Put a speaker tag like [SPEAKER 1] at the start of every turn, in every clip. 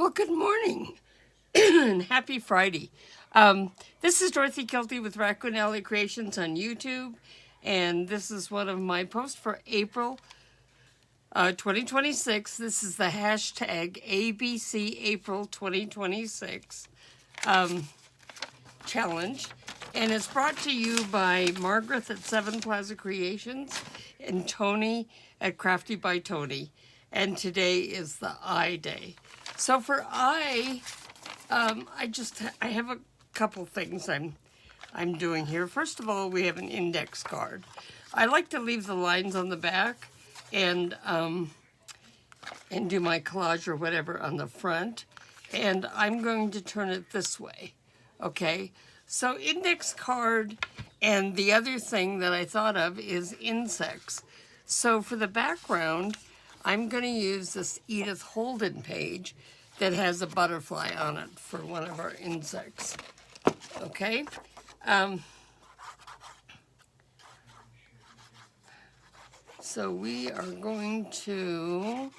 [SPEAKER 1] Well, good morning and happy Friday. This is Dorothy Kilty with Raccoon Alley Creations on YouTube, and this is one of my posts for April 2026. This is the hashtag ABC April 2026 challenge, and it's brought to you by Margaret at Seven Plaza Creations and Tony at Crafty by Tony. And today is the I Day. So for I have a couple things I'm doing here. First of all, we have an index card. I like to leave the lines on the back and do my collage or whatever on the front. And I'm going to turn it this way. Okay, so index card, and the other thing that I thought of is insects. So for the background, I'm going to use this Edith Holden page that has a butterfly on it for one of our insects. Okay, so we are going to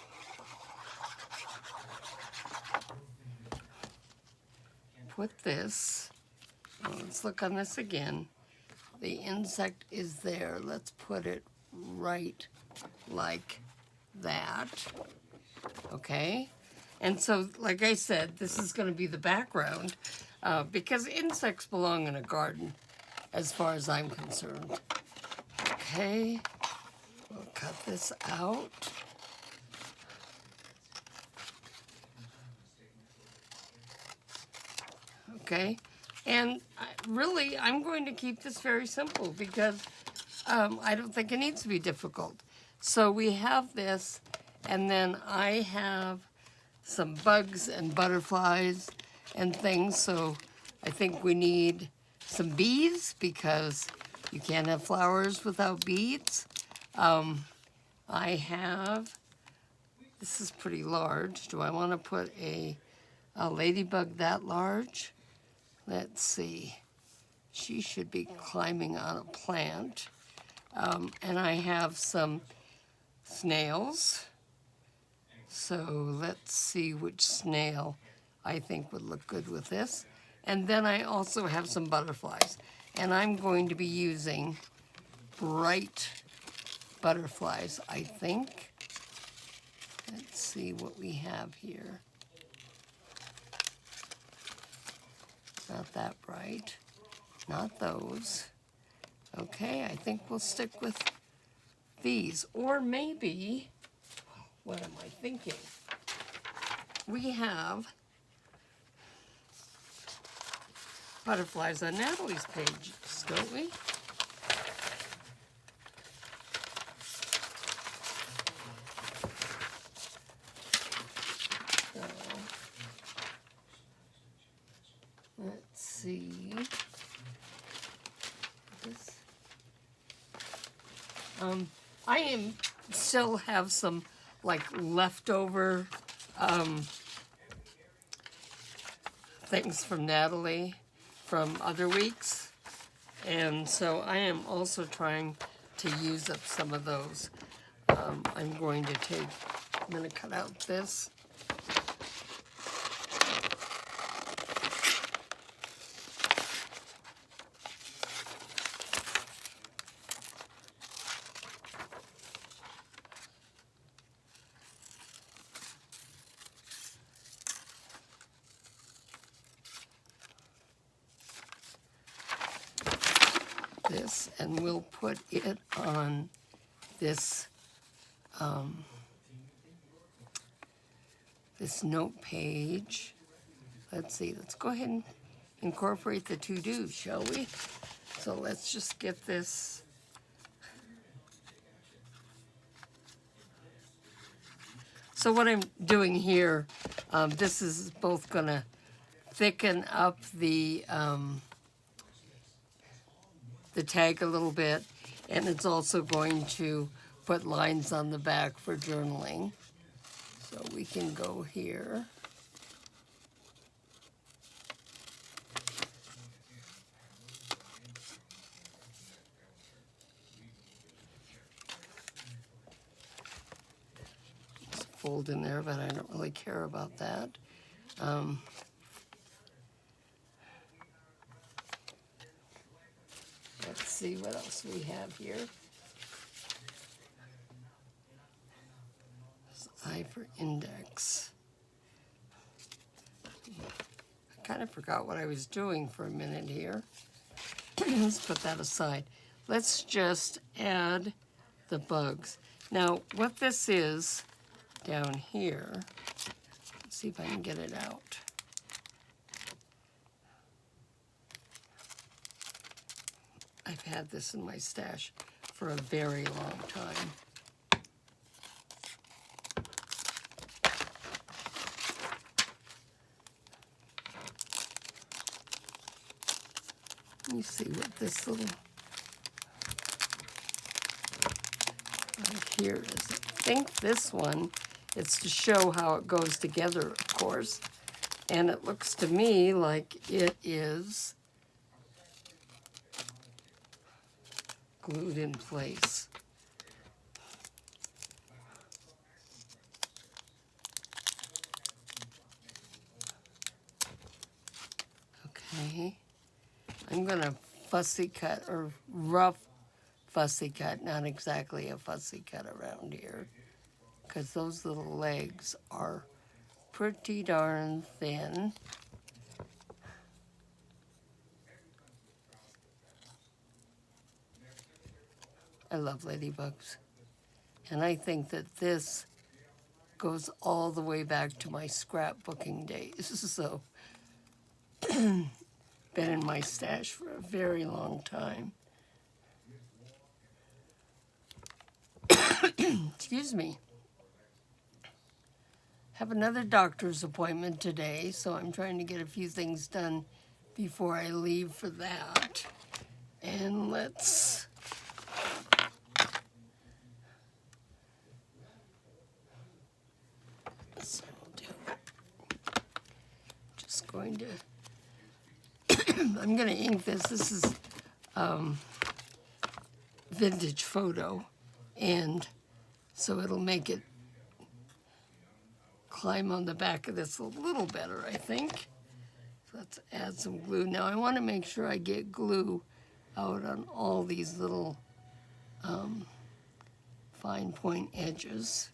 [SPEAKER 1] put this, let's look on this again. The insect is there. Let's put it right like that. Okay, and so like I said, this is going to be the background because insects belong in a garden as far as I'm concerned. Okay, we'll cut this out. Okay, and really I'm going to keep this very simple because I don't think it needs to be difficult. So we have this, and then I have some bugs and butterflies and things, so I think we need some beads because you can't have flowers without beads. I have, this is pretty large. Do I want to put a ladybug that large? Let's see. She should be climbing on a plant. And I have some snails. So let's see which snail I think would look good with this. And then I also have some butterflies. And I'm going to be using bright butterflies, I think. Let's see what we have here. Not that bright. Not those. Okay, I think we'll stick with these. Or maybe, what am I thinking? We have butterflies on Natalie's page, don't we? So, let's see. This. I still have some like leftover things from Natalie from other weeks, and so I am also trying to use up some of those. I'm going to cut out this. This, and we'll put it on this this note page. Let's see, let's go ahead and incorporate the to-dos, shall we? So let's just get this. So what I'm doing here, this is both gonna thicken up the tag a little bit, and it's also going to put lines on the back for journaling. So we can go here. Fold in there, but I don't really care about that. Let's see what else we have here. I for index. I kind of forgot what I was doing for a minute here. Let's put that aside. Let's just add the bugs. Now, what this is down here, let's see if I can get it out. I've had this in my stash for a very long time. Let me see what this little right here is. I think this one, it's to show how it goes together, of course. And it looks to me like it is glued in place. Okay. I'm going to fussy cut, or rough fussy cut, not exactly a fussy cut around here, because those little legs are pretty darn thin. I love ladybugs. And I think that this goes all the way back to my scrapbooking days. So, been in my stash for a very long time. Excuse me. Have another doctor's appointment today, so I'm trying to get a few things done before I leave for that. And let's just going to I'm going to ink this. This is vintage photo, and so it'll make it climb on the back of this a little better, I think. So let's add some glue. Now I want to make sure I get glue out on all these little fine point edges.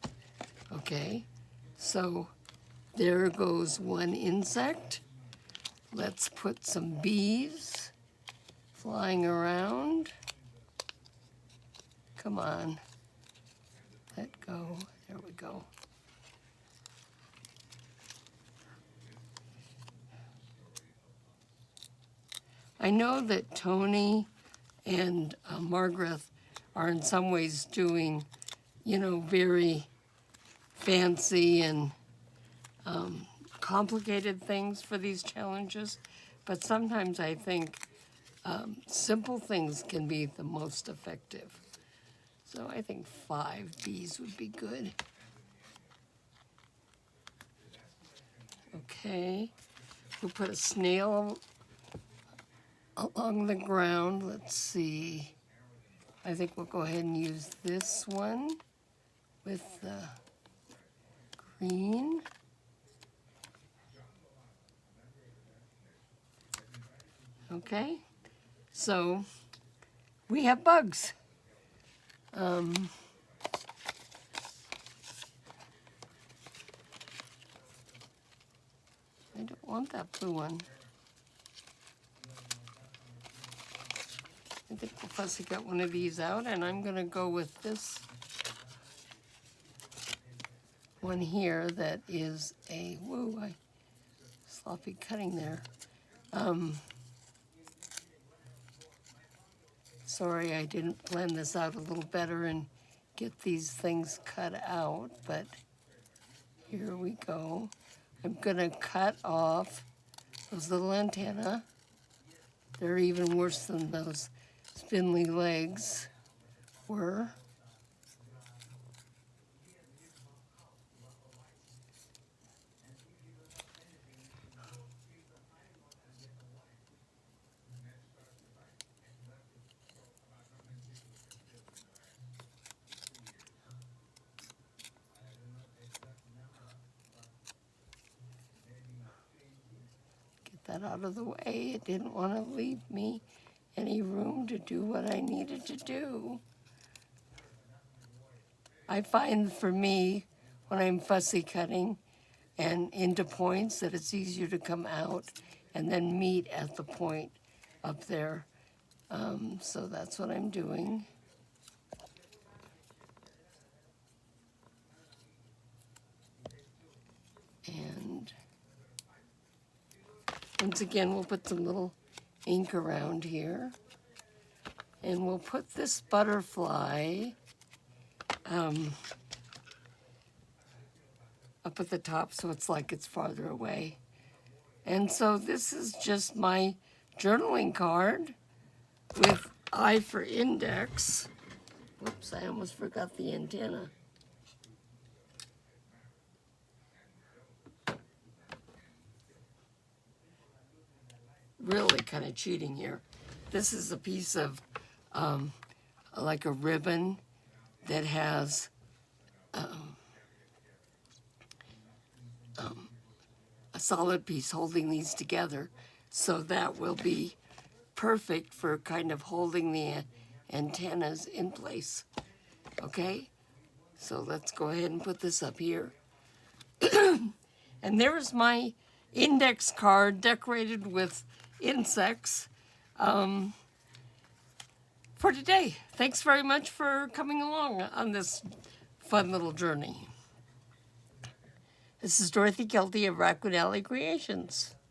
[SPEAKER 1] Okay, so there goes one insect. Let's put some bees flying around. Come on. Let go. There we go. I know that Tony and Margaret are in some ways doing, you know, very fancy and complicated things for these challenges, but sometimes I think simple things can be the most effective. So I think 5 bees would be good. Okay, we'll put a snail along the ground. Let's see. I think we'll go ahead and use this one with the green. Okay, so we have bugs. I don't want that blue one. I think we'll fussy cut one of these out, and I'm going to go with this one here that is a, whoa, I sloppy cutting there. Sorry, I didn't plan this out a little better and get these things cut out, but here we go. I'm gonna cut off those little antennae. They're even worse than those spindly legs were. that out of the way. It didn't want to leave me any room to do what I needed to do. I find for me, when I'm fussy cutting and into points, that it's easier to come out and then meet at the point up there. So that's what I'm doing. And once again, we'll put some little ink around here. And we'll put this butterfly up at the top so it's like it's farther away. And so this is just my journaling card with I for index. Whoops, I almost forgot the antenna. Really kind of cheating here. This is a piece of like a ribbon that has a solid piece holding these together, so that will be perfect for kind of holding the antennas in place. Okay, so let's go ahead and put this up here. And there's my index card decorated with insects for today. Thanks very much for coming along on this fun little journey. This is Dorothy Kelty of Raccoon Alley Creations.